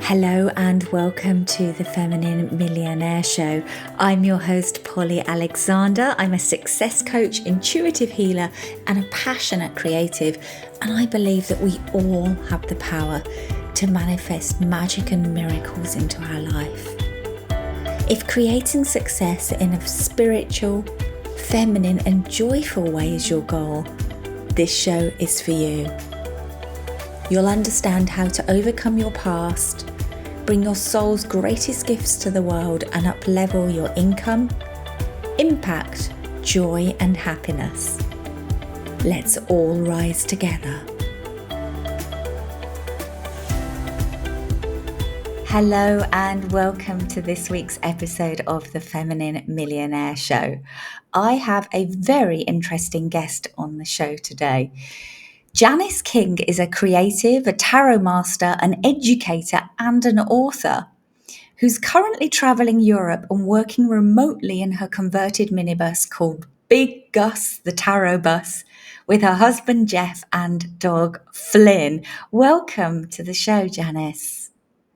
Hello and welcome to the Feminine Millionaire Show. I'm your host, Polly Alexander. I'm a success coach, intuitive healer, and a passionate creative. And I believe that we all have the power to manifest magic and miracles into our life. If creating success in a spiritual, feminine, and joyful way is your goal, this show is for you. You'll understand how to overcome your past, bring your soul's greatest gifts to the world, and up-level your income, impact, joy, and happiness. Let's all rise together. Hello and welcome to this week's episode of the Feminine Millionaire Show. I have a very interesting guest on the show today. Janis King is a creative, a tarot master, an educator, and an author who's currently traveling Europe and working remotely in her converted minibus called Big Gus, the Tarot Bus, with her husband Jeff and dog Flynn. Welcome to the show, Janis.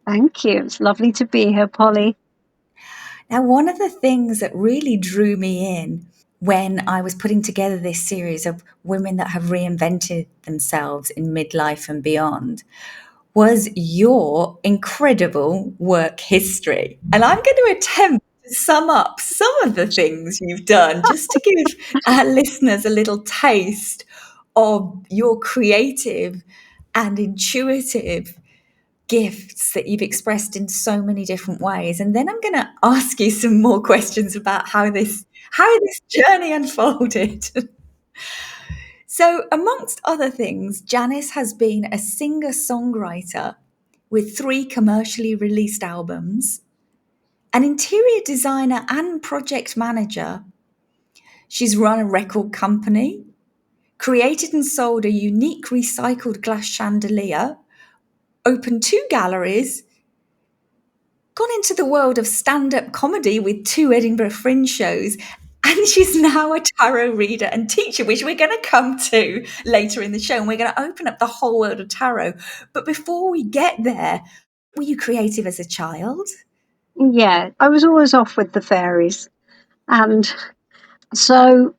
Thank you. It's lovely to be here, Polly. Now, one of the things that really drew me in when I was putting together this series of women that have reinvented themselves in midlife and beyond was your incredible work history. And I'm going to attempt to sum up some of the things you've done just to give our listeners a little taste of your creative and intuitive gifts that you've expressed in so many different ways. And then I'm going to ask you some more questions about how this journey unfolded. So, amongst other things, Janis has been a singer-songwriter with 3 commercially released albums, an interior designer and project manager. She's run a record company, created and sold a unique recycled glass chandelier, opened 2 galleries, gone into the world of stand-up comedy with 2 Edinburgh Fringe shows, and she's now a tarot reader and teacher, which we're going to come to later in the show, and we're going to open up the whole world of tarot. But before we get there, were you creative as a child? Yeah, I was always off with the fairies. And so,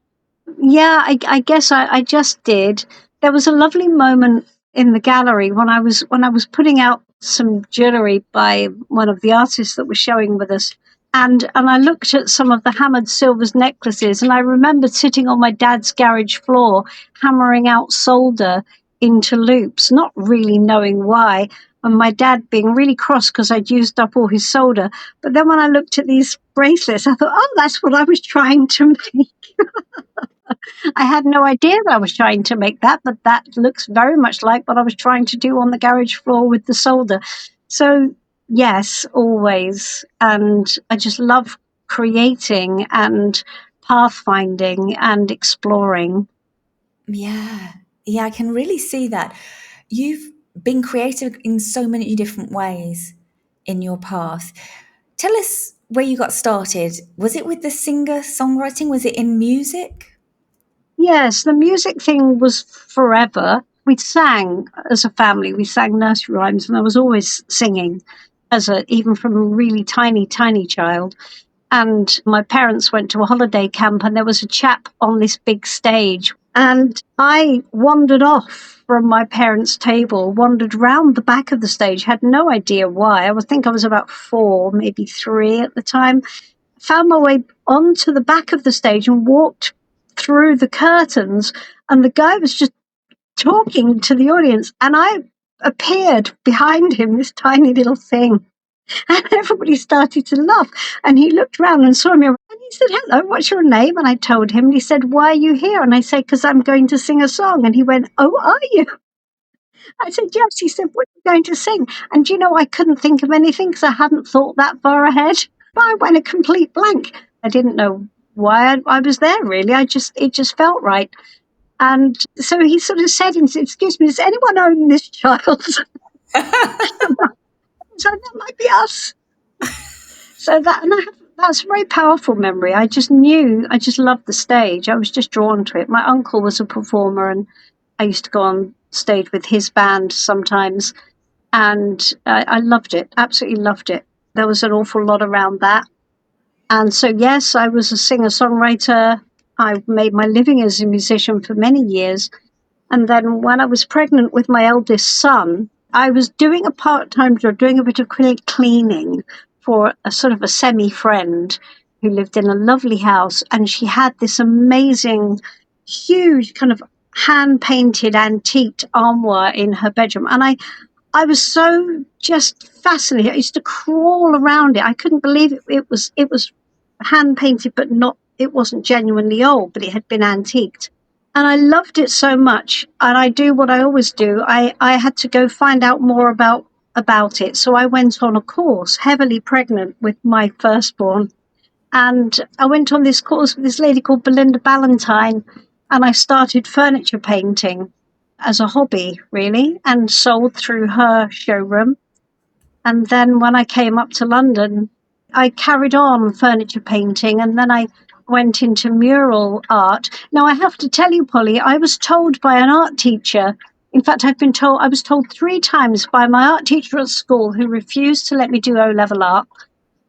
yeah, I guess I just did. There was a lovely moment in the gallery when I was putting out some jewellery by one of the artists that was showing with us. And I looked at some of the hammered silvers necklaces, and I remembered sitting on my dad's garage floor, hammering out solder into loops, not really knowing why. And my dad being really cross because I'd used up all his solder. But then when I looked at these bracelets, I thought, oh, that's what I was trying to make. I had no idea that I was trying to make that, but that looks very much like what I was trying to do on the garage floor with the solder. So, yes, always. And I just love creating and pathfinding and exploring. Yeah, I can really see that. You've been creative in so many different ways in your path. Tell us where you got started. Was it with the singer-songwriting? Was it in music? Yes, the music thing was forever. We sang as a family. We sang nursery rhymes, and I was always singing even from a really tiny, tiny child. And my parents went to a holiday camp, and there was a chap on this big stage. And I wandered off from my parents' table, wandered round the back of the stage, had no idea why. I think I was about 4, maybe 3 at the time. Found my way onto the back of the stage and walked through the curtains, and the guy was just talking to the audience, and I appeared behind him, this tiny little thing, and everybody started to laugh. And he looked around and saw me, and he said, hello, what's your name? And I told him, and he said, why are you here? And I said, because I'm going to sing a song. And he went, oh, are you? I said, yes. He said, what are you going to sing? And I couldn't think of anything because I hadn't thought that far ahead. I went a complete blank. I didn't know why I was there, really. It just felt right. And so he sort of said, excuse me, does anyone own this child? So that might be us. So that's a very powerful memory. I just loved the stage. I was just drawn to it. My uncle was a performer, and I used to go on stage with his band sometimes. And I loved it, absolutely loved it. There was an awful lot around that. And so, yes, I was a singer-songwriter. I made my living as a musician for many years. And then when I was pregnant with my eldest son, I was doing a part-time job, doing a bit of cleaning for a sort of a semi-friend who lived in a lovely house. And she had this amazing, huge kind of hand-painted antique armoire in her bedroom. And I was so just fascinated. I used to crawl around it. I couldn't believe it. It was hand painted, but not. It wasn't genuinely old, but it had been antiqued, and I loved it so much. And I do what I always do. I had to go find out more about it. So I went on a course, heavily pregnant with my firstborn, and I went on this course with this lady called Belinda Ballantyne, and I started furniture painting as a hobby, really, and sold through her showroom. And then when I came up to London, I carried on furniture painting, and then I went into mural art. Now, I have to tell you, Polly, I was told by an art teacher. In fact, I was told 3 times by my art teacher at school, who refused to let me do O-level art,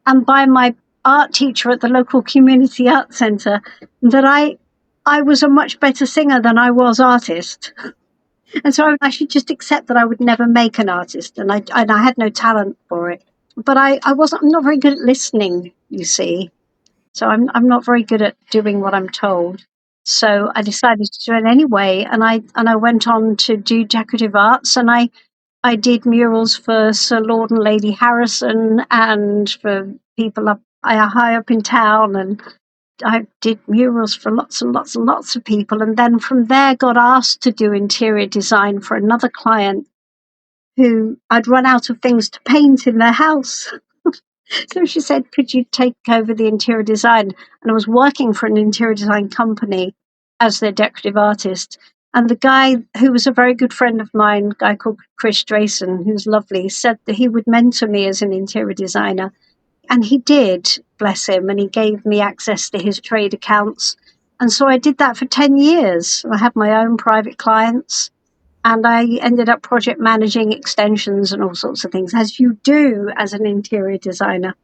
and by my art teacher at the local community art centre, that I was a much better singer than I was artist. And so I should just accept that I would never make an artist, and I had no talent for it. But I'm not very good at listening, you see. So I'm not very good at doing what I'm told. So I decided to do it anyway, and I went on to do decorative arts, and I did murals for Sir Lord and Lady Harrison, and for people high up in town, and I did murals for lots and lots and lots of people. And then from there got asked to do interior design for another client who I'd run out of things to paint in their house. So she said, could you take over the interior design? And I was working for an interior design company as their decorative artist. And the guy who was a very good friend of mine, a guy called Chris Drayson, who's lovely, said that he would mentor me as an interior designer. And he did, bless him, and he gave me access to his trade accounts. And so I did that for 10 years. I had my own private clients, and I ended up project managing extensions and all sorts of things, as you do as an interior designer.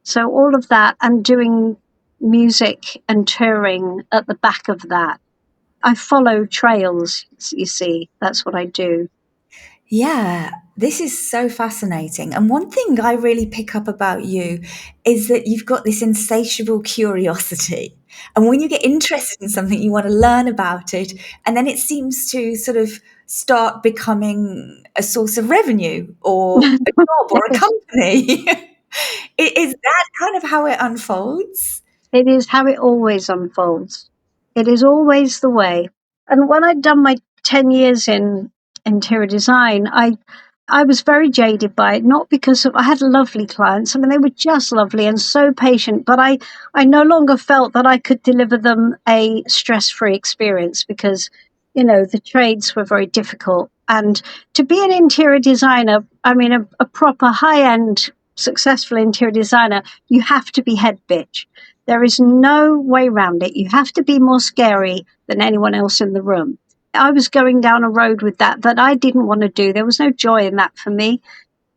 So all of that, and doing music and touring at the back of that. I follow trails, you see. That's what I do. Yeah, this is so fascinating. And one thing I really pick up about you is that you've got this insatiable curiosity. And when you get interested in something, you want to learn about it. And then it seems to sort of start becoming a source of revenue or a job or a company. Is that kind of how it unfolds? It is how it always unfolds. It is always the way. And when I'd done my 10 years in interior design, I was very jaded by it, not because I had lovely clients. I mean, they were just lovely and so patient, but I no longer felt that I could deliver them a stress-free experience because, the trades were very difficult. And to be an interior designer, I mean, a proper high-end, successful interior designer, you have to be head bitch. There is no way around it. You have to be more scary than anyone else in the room. I was going down a road with that I didn't want to do. There was no joy in that for me.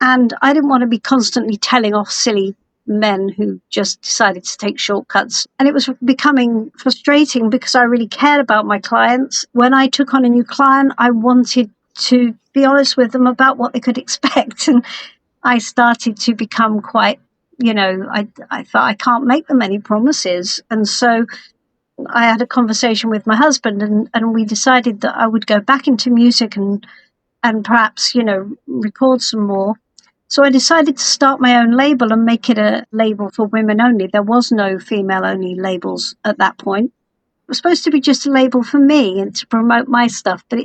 And I didn't want to be constantly telling off silly men who just decided to take shortcuts. And it was becoming frustrating because I really cared about my clients. When I took on a new client, I wanted to be honest with them about what they could expect. And I started to become quite, I thought I can't make them any promises. And so I had a conversation with my husband, and we decided that I would go back into music and perhaps, record some more. So I decided to start my own label and make it a label for women only. There was no female only labels at that point. It was supposed to be just a label for me and to promote my stuff, but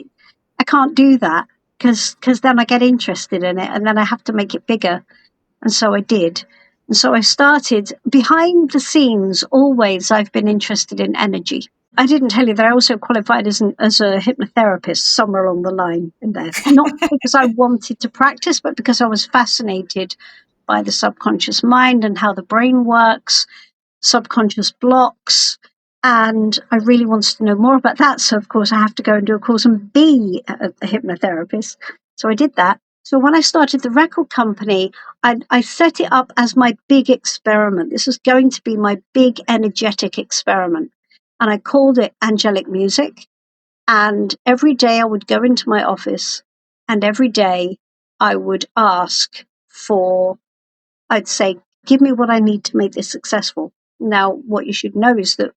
I can't do that because then I get interested in it and then I have to make it bigger. And so I did. And so I started behind the scenes. Always I've been interested in energy. I didn't tell you that I also qualified as a hypnotherapist somewhere along the line in there. Not because I wanted to practice, but because I was fascinated by the subconscious mind and how the brain works, subconscious blocks. And I really wanted to know more about that. So, of course, I have to go and do a course and be a hypnotherapist. So I did that. So when I started the record company, I set it up as my big experiment. This was going to be my big energetic experiment. And I called it Angelic Music. And every day I would go into my office, and every day I would ask for, I'd say, give me what I need to make this successful. Now, what you should know is that,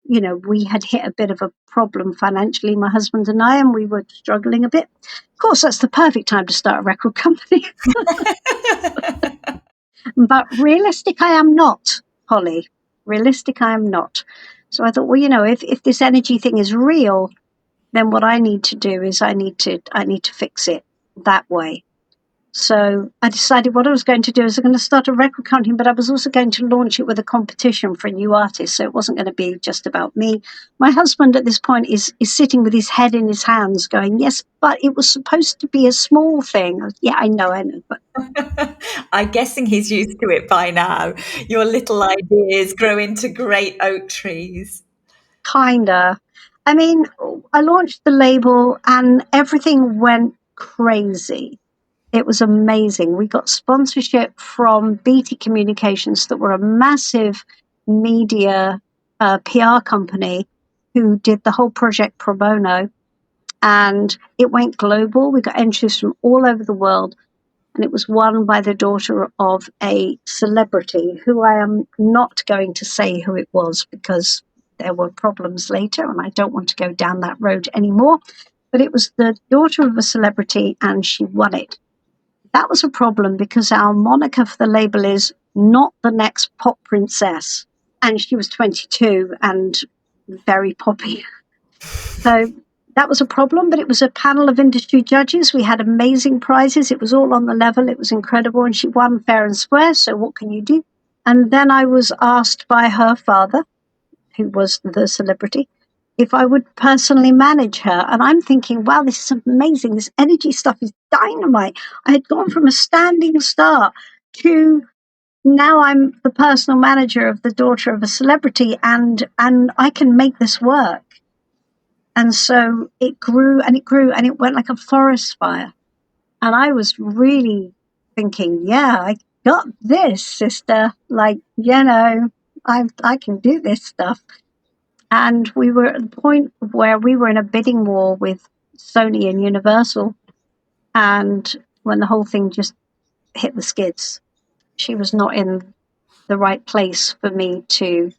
we had hit a bit of a problem financially, my husband and I, and we were struggling a bit. Of course, that's the perfect time to start a record company. But realistic, I am not, Holly. Realistic, I am not. So I thought, well, if this energy thing is real, then what I need to do is I need to fix it that way. So I decided what I was going to do is I'm going to start a record company, but I was also going to launch it with a competition for new artists. So it wasn't going to be just about me. My husband at this point is sitting with his head in his hands going, yes, but it was supposed to be a small thing. Yeah, I know. But I'm guessing he's used to it by now. Your little ideas grow into great oak trees. kinda. I mean, I launched the label and everything went crazy. It was amazing. We got sponsorship from BT Communications, that were a massive media PR company who did the whole project pro bono. And it went global. We got entries from all over the world. And it was won by the daughter of a celebrity who I am not going to say who it was because there were problems later and I don't want to go down that road anymore. But it was the daughter of a celebrity and she won it. That was a problem because our moniker for the label is Not the Next Pop Princess. And she was 22 and very poppy. So that was a problem, but it was a panel of industry judges. We had amazing prizes. It was all on the level. It was incredible. And she won fair and square. So what can you do? And then I was asked by her father, who was the celebrity, if I would personally manage her. And I'm thinking, wow, this is amazing. This energy stuff is dynamite. I had gone from a standing start to now I'm the personal manager of the daughter of a celebrity, and I can make this work. And so it grew and it grew and it went like a forest fire. And I was really thinking, yeah, I got this, sister. Like, I can do this stuff. And we were at the point where we were in a bidding war with Sony and Universal. And when the whole thing just hit the skids, she was not in the right place for me to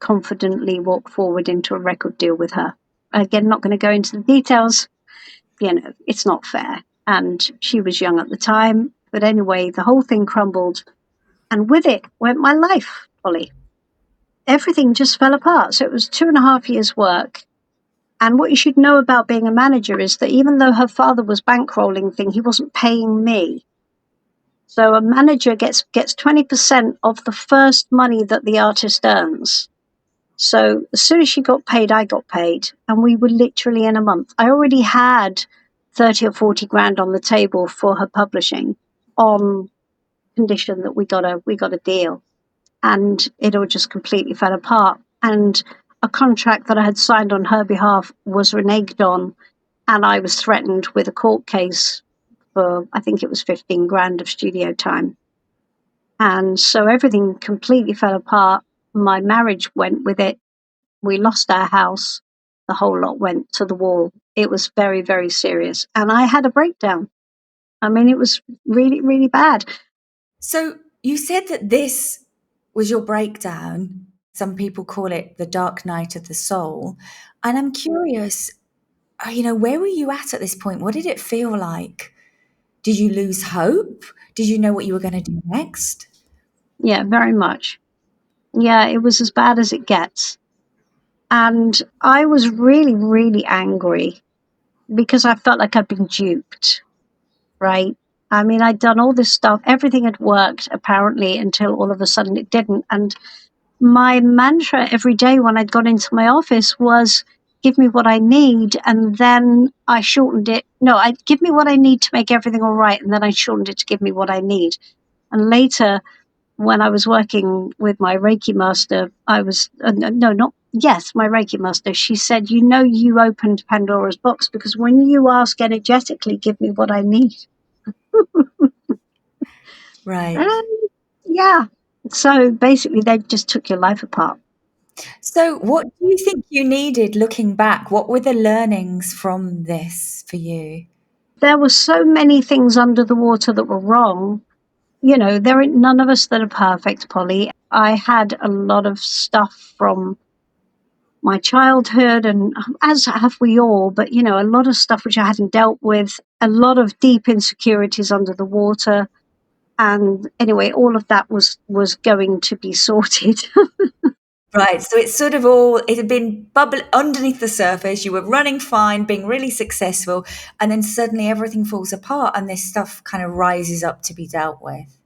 confidently walk forward into a record deal with her. Again, not going to go into the details. It's not fair. And she was young at the time. But anyway, the whole thing crumbled. And with it went my life, Polly. Everything just fell apart. So it was 2.5 years' work. And what you should know about being a manager is that even though her father was bankrolling things, he wasn't paying me. So a manager gets 20% of the first money that the artist earns. So as soon as she got paid, I got paid. And we were literally in a month. I already had 30 or 40 grand on the table for her publishing on condition that we got a deal. And it all just completely fell apart. And a contract that I had signed on her behalf was reneged on. And I was threatened with a court case for, I think it was 15 grand of studio time. And so everything completely fell apart. My marriage went with it. We lost our house. The whole lot went to the wall. It was very, very serious. And I had a breakdown. I mean, it was really, really bad. So you said that this was your breakdown. Some people call it the dark night of the soul. And I'm curious, where were you at this point? What did it feel like? Did you lose hope? Did you know what you were going to do next? Yeah, very much. Yeah, it was as bad as it gets. And I was really, really angry because I felt like I'd been duped, right? I mean, I'd done all this stuff. Everything had worked apparently until all of a sudden it didn't. And my mantra every day when I'd gone into my office was, give me what I need. And then I shortened it. No, I'd give me what I need to make everything all right. And then I shortened it to give me what I need. And later, when I was working with my Reiki master, my Reiki master, she said, you opened Pandora's box because when you ask energetically, give me what I need. Right. And yeah. So basically, they just took your life apart. So, what do you think you needed looking back? What were the learnings from this for you? There were so many things under the water that were wrong. You know, there ain't none of us that are perfect, Polly. I had a lot of stuff from my childhood, and as have we all, but you know, a lot of stuff which I hadn't dealt with, a lot of deep insecurities under the water. And anyway, all of that was going to be sorted. Right. So it's sort of all, it had been bubble underneath the surface. You were running fine, being really successful. And then suddenly everything falls apart and this stuff kind of rises up to be dealt with.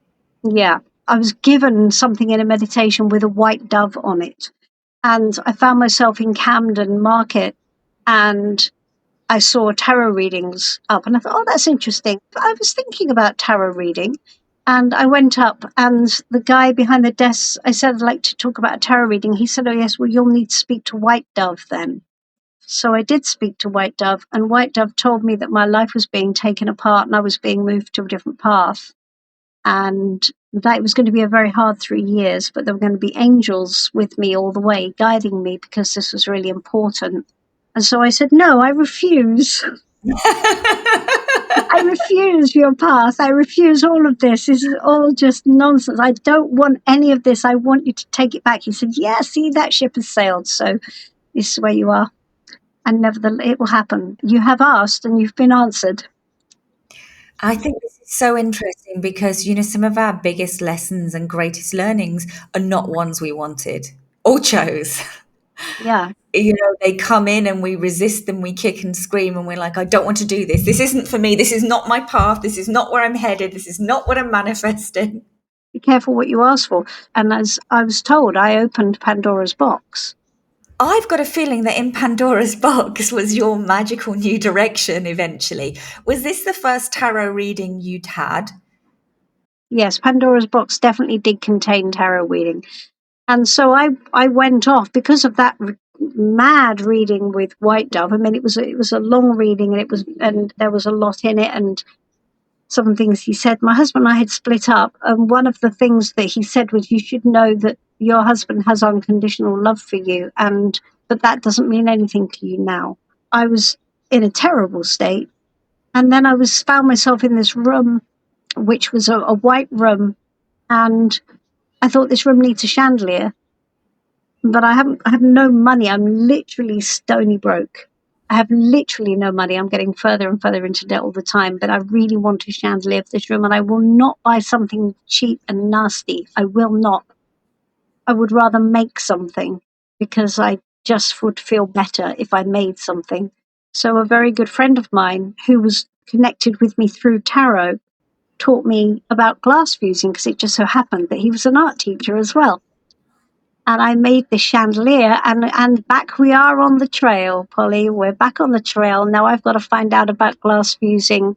Yeah. I was given something in a meditation with a white dove on it. And I found myself in Camden Market, and I saw tarot readings up, and I thought, oh, that's interesting. But I was thinking about tarot reading, and I went up, and the guy behind the desk, I said, I'd like to talk about a tarot reading. He said, oh, yes, well, you'll need to speak to White Dove then. So I did speak to White Dove, and White Dove told me that my life was being taken apart and I was being moved to a different path. And that it was going to be a very hard 3 years, but there were going to be angels with me all the way, guiding me because this was really important. And so I said, no, I refuse. I refuse your path. I refuse all of this. This is all just nonsense. I don't want any of this. I want you to take it back. He said, yeah, see, that ship has sailed. So this is where you are. And nevertheless, it will happen. You have asked and you've been answered. I think this is so interesting because, some of our biggest lessons and greatest learnings are not ones we wanted or chose. Yeah. They come in and we resist them, we kick and scream, and we're like, I don't want to do this. This isn't for me. This is not my path. This is not where I'm headed. This is not what I'm manifesting. Be careful what you ask for. And as I was told, I opened Pandora's box. I've got a feeling that in Pandora's box was your magical new direction eventually. Was this the first tarot reading you'd had? Yes, Pandora's box definitely did contain tarot reading. And so I went off because of that mad reading with White Dove. I mean, it was a long reading, and there was a lot in it, and some things he said. My husband and I had split up, and one of the things that he said was, "You should know that your husband has unconditional love for you, but that doesn't mean anything to you now." I was in a terrible state, and then I found myself in this room, which was a white room, and I thought this room needs a chandelier, but I have no money. I'm literally stony broke. I have literally no money. I'm getting further and further into debt all the time, but I really want a chandelier for this room, and I will not buy something cheap and nasty. I will not. I would rather make something because I just would feel better if I made something. So a very good friend of mine who was connected with me through tarot taught me about glass fusing because it just so happened that he was an art teacher as well. And I made the chandelier, and back we are on the trail, Polly. We're back on the trail. Now I've got to find out about glass fusing.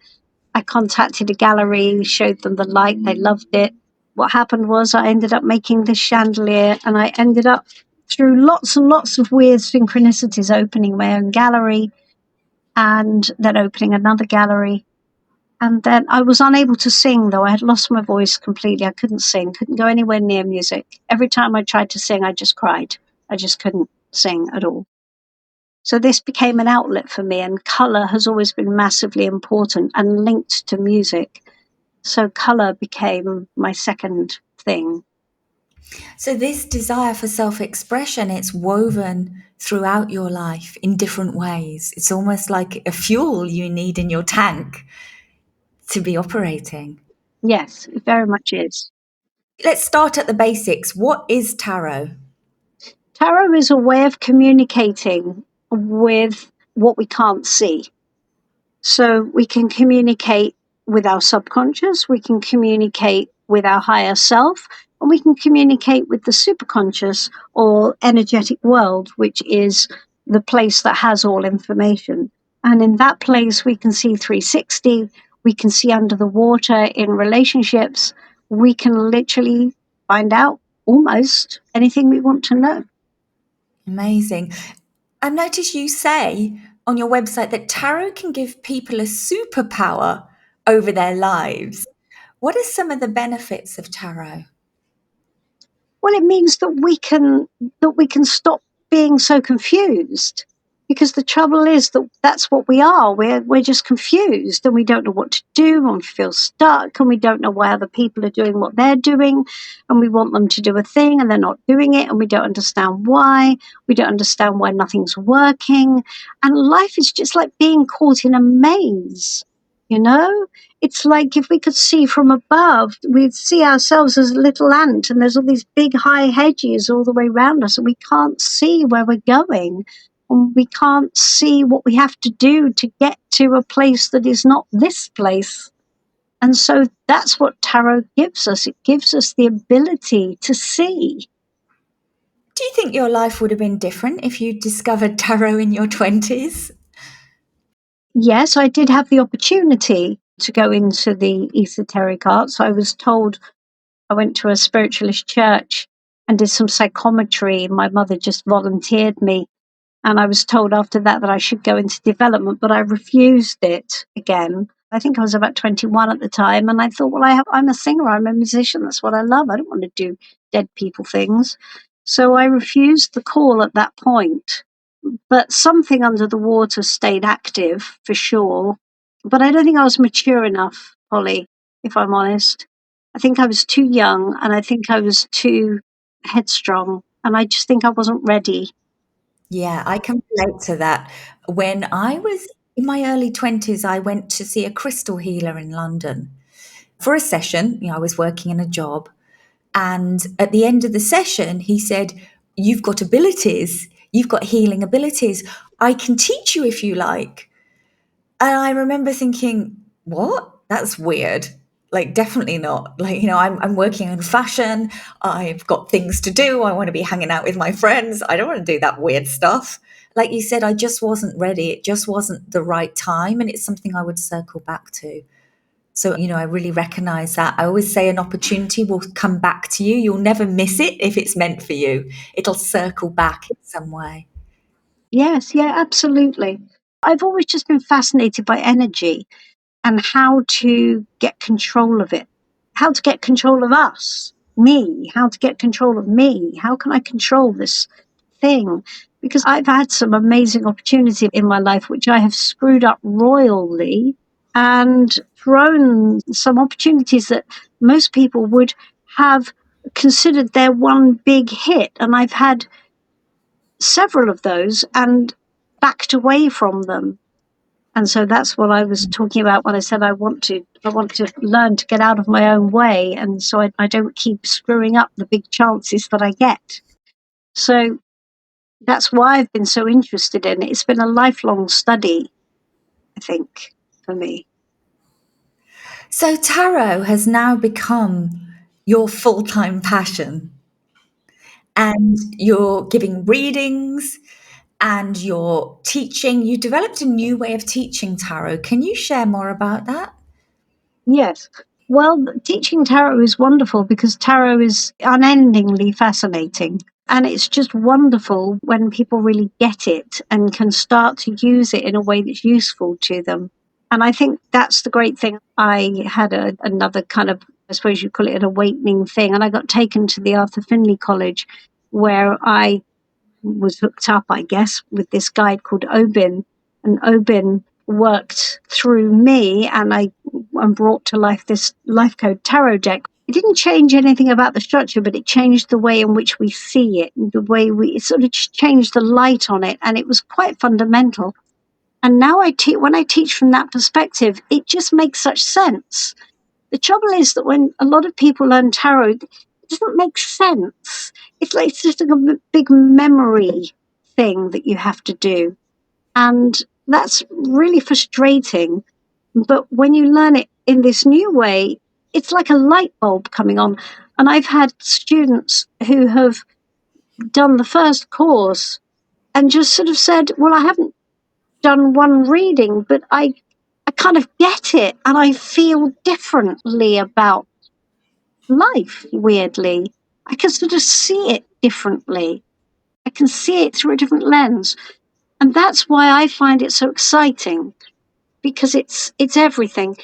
I contacted a gallery, showed them the light. They loved it. What happened was I ended up making this chandelier, and I ended up, through lots and lots of weird synchronicities, opening my own gallery and then opening another gallery. And then I was unable to sing, though. I had lost my voice completely. I couldn't sing, couldn't go anywhere near music. Every time I tried to sing, I just cried. I just couldn't sing at all. So this became an outlet for me, and color has always been massively important and linked to music. So color became my second thing. So this desire for self-expression, it's woven throughout your life in different ways. It's almost like a fuel you need in your tank to be operating. Yes, it very much is. Let's start at the basics. What is tarot? Tarot is a way of communicating with what we can't see. So we can communicate with our subconscious, we can communicate with our higher self, and we can communicate with the superconscious or energetic world, which is the place that has all information. And in that place, we can see 360, we can see under the water in relationships, we can literally find out almost anything we want to know. Amazing. I've noticed you say on your website that tarot can give people a superpower over their lives. What are some of the benefits of tarot? Well, it means that we can stop being so confused. Because the trouble is that that's what we are. We're just confused and we don't know what to do and we feel stuck and we don't know why other people are doing what they're doing and we want them to do a thing and they're not doing it and we don't understand why. We don't understand why nothing's working. And life is just like being caught in a maze, you know? It's like if we could see from above, we'd see ourselves as a little ant, and there's all these big high hedges all the way around us, and we can't see where we're going, and we can't see what we have to do to get to a place that is not this place. And so that's what tarot gives us. It gives us the ability to see. Do you think your life would have been different if you discovered tarot in your 20s? Yes, I did have the opportunity to go into the esoteric arts. I was told I went to a spiritualist church and did some psychometry. My mother just volunteered me. And I was told after that that I should go into development, but I refused it again. I think I was about 21 at the time. And I thought, well, I'm a singer, I'm a musician. That's what I love. I don't want to do dead people things. So I refused the call at that point. But something under the water stayed active for sure. But I don't think I was mature enough, Polly, if I'm honest. I think I was too young and I think I was too headstrong. And I just think I wasn't ready. Yeah, I can relate to that. When I was in my early 20s, I went to see a crystal healer in London for a session. I was working in a job. And at the end of the session, he said, "You've got abilities, you've got healing abilities. I can teach you if you like." And I remember thinking, what? That's weird. Like, definitely not. Like, I'm working in fashion. I've got things to do. I want to be hanging out with my friends. I don't want to do that weird stuff. Like you said, I just wasn't ready. It just wasn't the right time. And it's something I would circle back to. So, I really recognize that. I always say an opportunity will come back to you. You'll never miss it if it's meant for you. It'll circle back in some way. Yes, yeah, absolutely. I've always just been fascinated by energy and how to get control of it, how to get control of us, me, how to get control of me. How can I control this thing? Because I've had some amazing opportunity in my life, which I have screwed up royally and thrown some opportunities that most people would have considered their one big hit. And I've had several of those and backed away from them. And so that's what I was talking about when I said I want to learn to get out of my own way, and so I don't keep screwing up the big chances that I get. So that's why I've been so interested in it. It's been a lifelong study, I think, for me. So, tarot has now become your full time passion, and you're giving readings and you're teaching. You developed a new way of teaching tarot. Can you share more about that? Yes. Well, teaching tarot is wonderful because tarot is unendingly fascinating. And it's just wonderful when people really get it and can start to use it in a way that's useful to them. And I think that's the great thing. I had another kind of, I suppose you call it an awakening thing. And I got taken to the Arthur Findlay College where I was hooked up, I guess, with this guide called Obin. And Obin worked through me and I'm brought to life this life code tarot deck. It didn't change anything about the structure, but it changed the way in which we see it, the way it sort of changed the light on it. And it was quite fundamental. And now when I teach from that perspective, it just makes such sense. The trouble is that when a lot of people learn tarot, it doesn't make sense. It's just like a big memory thing that you have to do. And that's really frustrating. But when you learn it in this new way, it's like a light bulb coming on. And I've had students who have done the first course and just sort of said, well, I haven't done one reading, but I kind of get it and I feel differently about life, weirdly. I can sort of see it differently. I can see it through a different lens. And that's why I find it so exciting, because it's everything.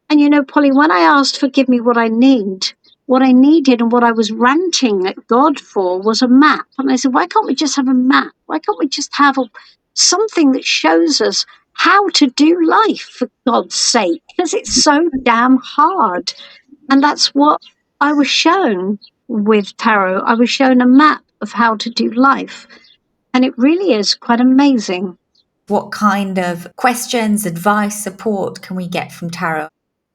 And Polly, when I asked for give me what I needed and what I was ranting at God for was a map. And I said, why can't we just have a map? Why can't we just have something that shows us how to do life, for God's sake? Because it's so damn hard. And that's what I was shown with tarot. I was shown a map of how to do life. And it really is quite amazing. What kind of questions, advice, support can we get from tarot?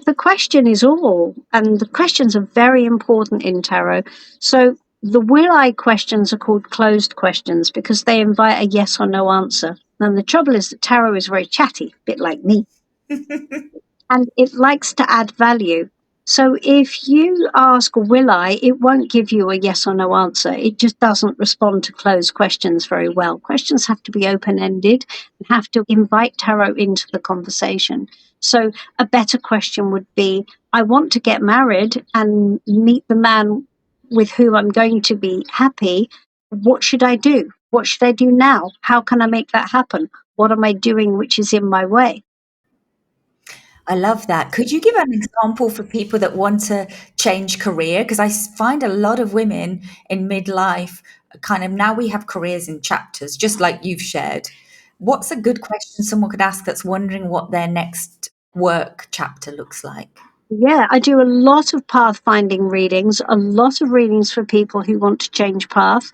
The question is all, and the questions are very important in tarot. So the will I questions are called closed questions because they invite a yes or no answer. And the trouble is that tarot is very chatty, a bit like me, and it likes to add value. So if you ask will I, it won't give you a yes or no answer. It just doesn't respond to closed questions very well. Questions have to be open-ended and have to invite tarot into the conversation. So a better question would be, I want to get married and meet the man with whom I'm going to be happy. What should I do? What should I do now? How can I make that happen? What am I doing which is in my way? I love that. Could you give an example for people that want to change career? Because find a lot of women in midlife kind of now we have careers in chapters, just like you've shared. What's a good question someone could ask that's wondering what their next work chapter looks like? Yeah, I do a lot of pathfinding readings, a lot of readings for people who want to change path.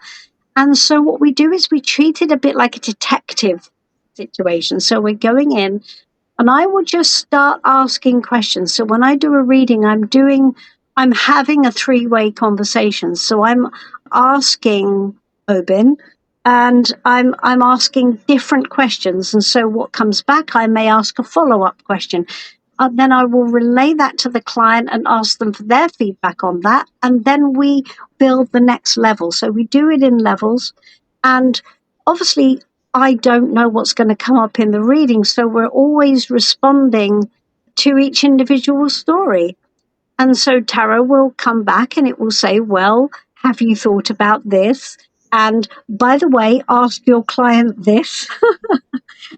And so what we do is we treat it a bit like a detective situation. So we're going in and I will just start asking questions. So when I do a reading, I'm having a three-way conversation. So I'm asking Obin and I'm asking different questions. And so what comes back, I may ask a follow-up question. Then I will relay that to the client and ask them for their feedback on that. And then we build the next level. So we do it in levels. And obviously, I don't know what's going to come up in the reading. So we're always responding to each individual story. And so tarot will come back and it will say, well, have you thought about this? And by the way, ask your client this.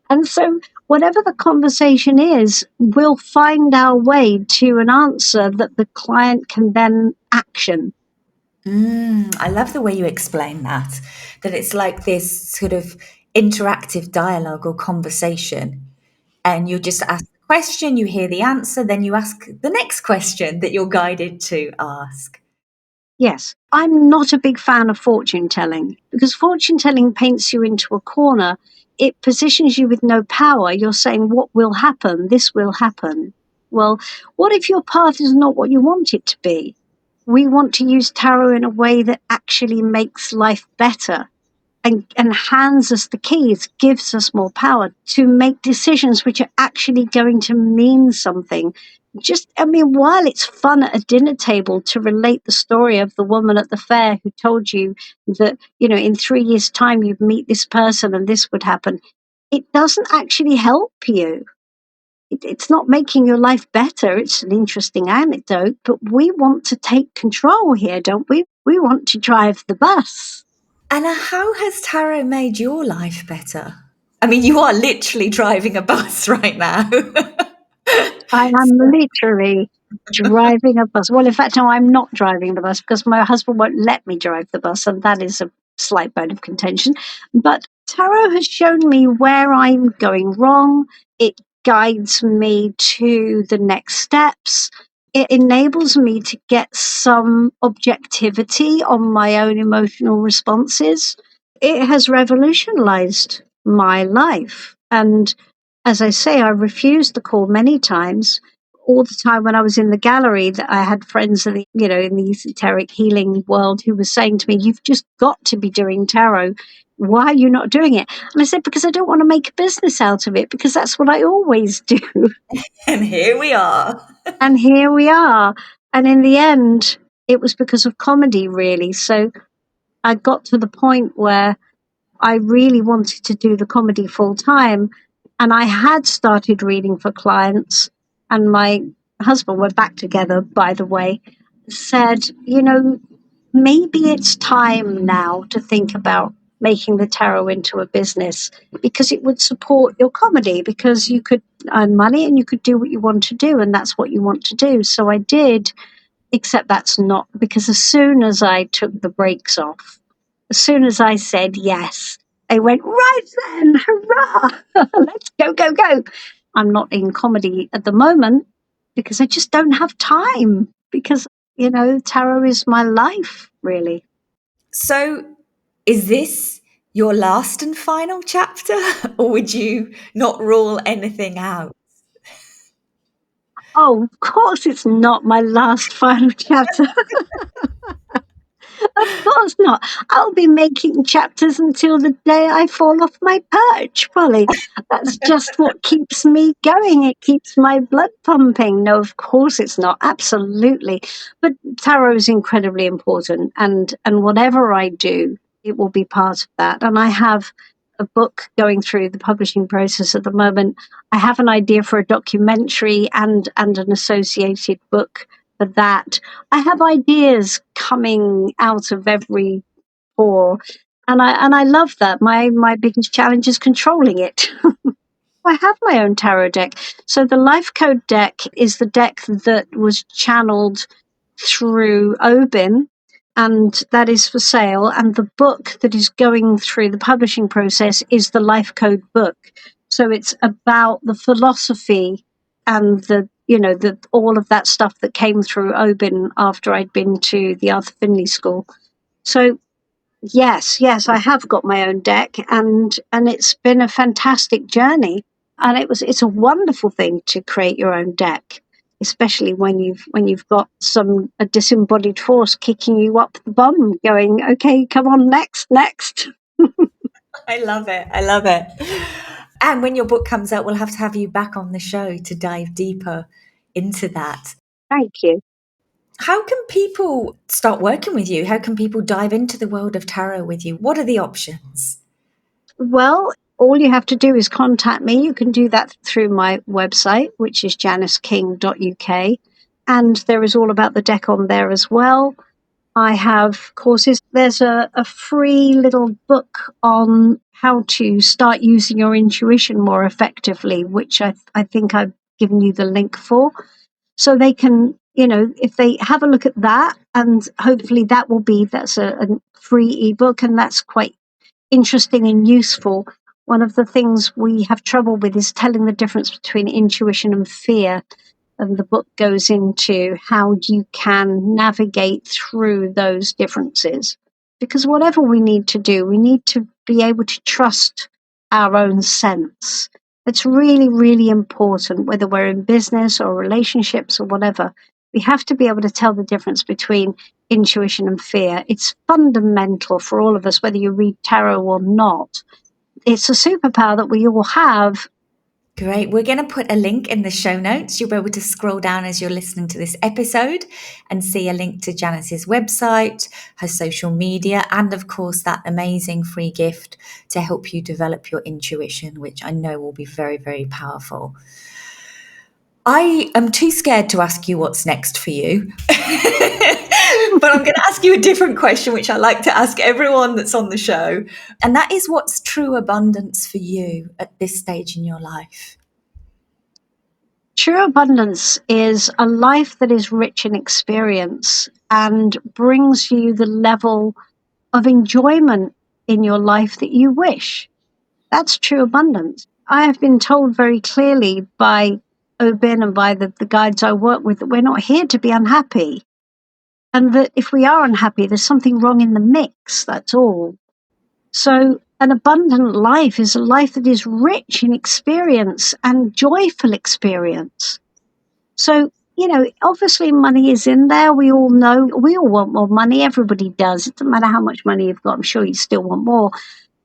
And so, whatever the conversation is, we'll find our way to an answer that the client can then action. I love the way you explain that, that it's like this sort of interactive dialogue or conversation. And you just ask the question, you hear the answer, then you ask the next question that you're guided to ask. Yes, I'm not a big fan of fortune telling because fortune telling paints you into a corner. It positions you with no power. You're saying, what will happen? This will happen. Well, what if your path is not what you want it to be? We want to use tarot in a way that actually makes life better and hands us the keys, gives us more power to make decisions which are actually going to mean something. While it's fun at a dinner table to relate the story of the woman at the fair who told you that, in 3 years' time you'd meet this person and this would happen, it doesn't actually help you. It's not making your life better. It's an interesting anecdote, but we want to take control here, don't we? We want to drive the bus. And how has tarot made your life better? I mean, you are literally driving a bus right now. I am literally driving a bus. Well, in fact, no, I'm not driving the bus because my husband won't let me drive the bus, and that is a slight bone of contention. But tarot has shown me where I'm going wrong. It guides me to the next steps. It enables me to get some objectivity on my own emotional responses. It has revolutionized my life. And as I say, I refused the call many times. All the time when I was in the gallery, that I had friends in the esoteric healing world who were saying to me, "You've just got to be doing tarot. Why are you not doing it?" And I said, "Because I don't want to make a business out of it, because that's what I always do." And here we are. And here we are. And in the end, it was because of comedy, really. So I got to the point where I really wanted to do the comedy full time. And I had started reading for clients. And my husband, we're back together, by the way, said, maybe it's time now to think about making the tarot into a business, because it would support your comedy, because you could earn money and you could do what you want to do, and that's what you want to do. So I did, except that's not, because as soon as I took the brakes off, as soon as I said yes, they went, right then, hurrah, let's go, go, go. I'm not in comedy at the moment because I just don't have time, because, tarot is my life, really. So, is this your last and final chapter, or would you not rule anything out? Oh, of course it's not my last final chapter. Of course not. I'll be making chapters until the day I fall off my perch, Polly. That's just what keeps me going. It keeps my blood pumping. No, of course it's not. Absolutely. But tarot is incredibly important, and whatever I do, it will be part of that. And I have a book going through the publishing process at the moment. I have an idea for a documentary and an associated book for that. I have ideas coming out of every pore, and I love that. My biggest challenge is controlling it. I have my own tarot deck. So the Life Code deck is the deck that was channeled through Obin, and that is for sale. And the book that is going through the publishing process is the Life Code book. So it's about the philosophy and the all of that stuff that came through Obin after I'd been to the Arthur Finley School. So yes, I have got my own deck, and it's been a fantastic journey. And it's a wonderful thing to create your own deck, especially when you've got a disembodied force kicking you up the bum, going, okay, come on, next. I love it. I love it. And when your book comes out, we'll have to have you back on the show to dive deeper into that. Thank you. How can people start working with you? How can people dive into the world of tarot with you? What are the options? Well, all you have to do is contact me. You can do that through my website, which is janisking.uk. And there is all about the deck on there as well. I have courses. There's a free little book on how to start using your intuition more effectively, which I think I've given you the link for. So they can, if they have a look at that, and hopefully that's a free ebook, and that's quite interesting and useful. One of the things we have trouble with is telling the difference between intuition and fear. And the book goes into how you can navigate through those differences. Because whatever we need to do, we need to be able to trust our own sense. It's really, really important, whether we're in business or relationships or whatever. We have to be able to tell the difference between intuition and fear. It's fundamental for all of us, whether you read tarot or not. It's a superpower that we all have. Great. We're going to put a link in the show notes. You'll be able to scroll down as you're listening to this episode and see a link to Janis's website, her social media, and of course, that amazing free gift to help you develop your intuition, which I know will be very, very powerful. I am too scared to ask you what's next for you. But I'm going to ask you a different question, which I like to ask everyone that's on the show. And that is, what's true abundance for you at this stage in your life? True abundance is a life that is rich in experience and brings you the level of enjoyment in your life that you wish. That's true abundance. I have been told very clearly by Obin and by the guides I work with that we're not here to be unhappy. And that if we are unhappy, there's something wrong in the mix, that's all. So an abundant life is a life that is rich in experience and joyful experience. So, obviously money is in there. We all know, we all want more money. Everybody does. It doesn't matter how much money you've got. I'm sure you still want more.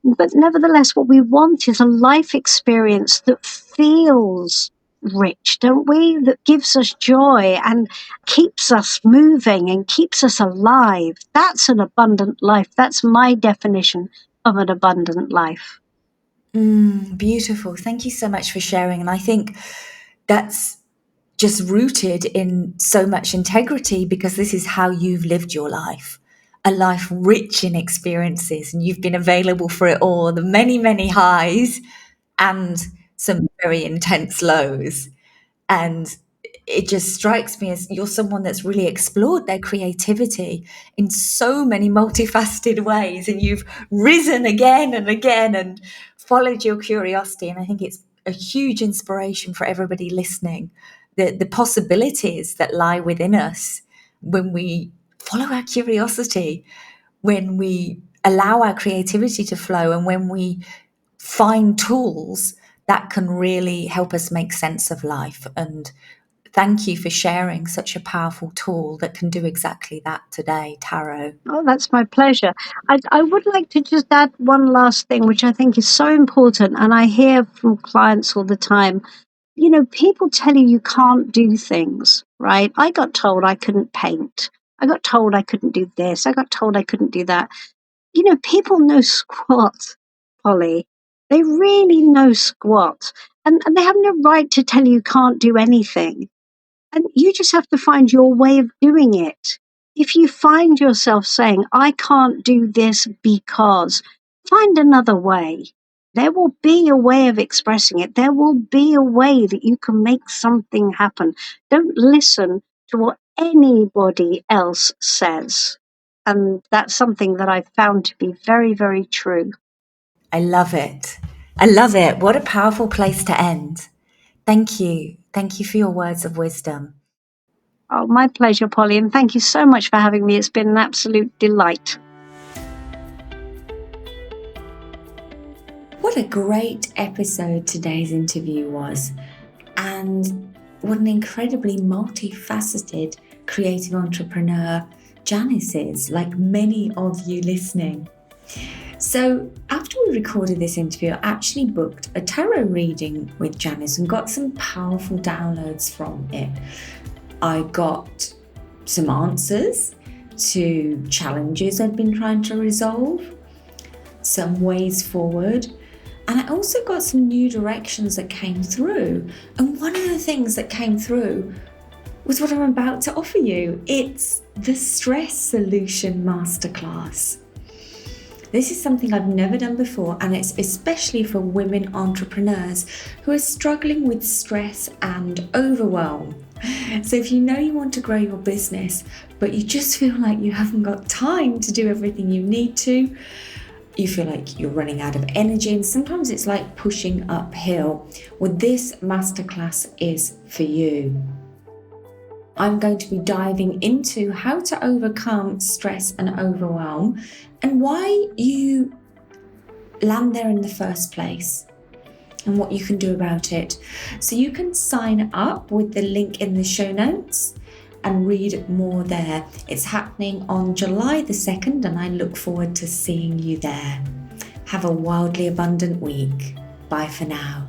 But nevertheless, what we want is a life experience that feels rich, don't we? That gives us joy and keeps us moving and keeps us alive. That's an abundant life. That's my definition of an abundant life. Beautiful. Thank you so much for sharing. And I think that's just rooted in so much integrity, because this is how you've lived your life. a life rich in experiences, and you've been available for it all, the many, many highs and some very intense lows. And it just strikes me as you're someone that's really explored their creativity in so many multifaceted ways, and you've risen again and again and followed your curiosity. And I think it's a huge inspiration for everybody listening, the possibilities that lie within us when we follow our curiosity, when we allow our creativity to flow, and when we find tools that can really help us make sense of life. And thank you for sharing such a powerful tool that can do exactly that today, tarot. Oh, that's my pleasure. I would like to just add one last thing, which I think is so important. And I hear from clients all the time, you know, people tell you can't do things, right? I got told I couldn't paint. I got told I couldn't do this. I got told I couldn't do that. You know, people know squat, Polly. They really know squat. And they have no right to tell you can't do anything. And you just have to find your way of doing it. If you find yourself saying, I can't do this because, find another way. There will be a way of expressing it. There will be a way that you can make something happen. Don't listen to what anybody else says. And that's something that I've found to be very, very true. I love it. I love it. What a powerful place to end. Thank you. Thank you for your words of wisdom. Oh, my pleasure, Polly. And thank you so much for having me. It's been an absolute delight. What a great episode today's interview was, and what an incredibly multifaceted creative entrepreneur Janis is, like many of you listening. So after we recorded this interview, I actually booked a tarot reading with Janis and got some powerful downloads from it. I got some answers to challenges I'd been trying to resolve, some ways forward, and I also got some new directions that came through. And one of the things that came through was what I'm about to offer you. It's the Stress Solution Masterclass. This is something I've never done before, and it's especially for women entrepreneurs who are struggling with stress and overwhelm. So if you know you want to grow your business, but you just feel like you haven't got time to do everything you need to, you feel like you're running out of energy, and sometimes it's like pushing uphill, well, this masterclass is for you. I'm going to be diving into how to overcome stress and overwhelm and why you land there in the first place and what you can do about it. So you can sign up with the link in the show notes and read more there. It's happening on July the 2nd, and I look forward to seeing you there. Have a wildly abundant week. Bye for now.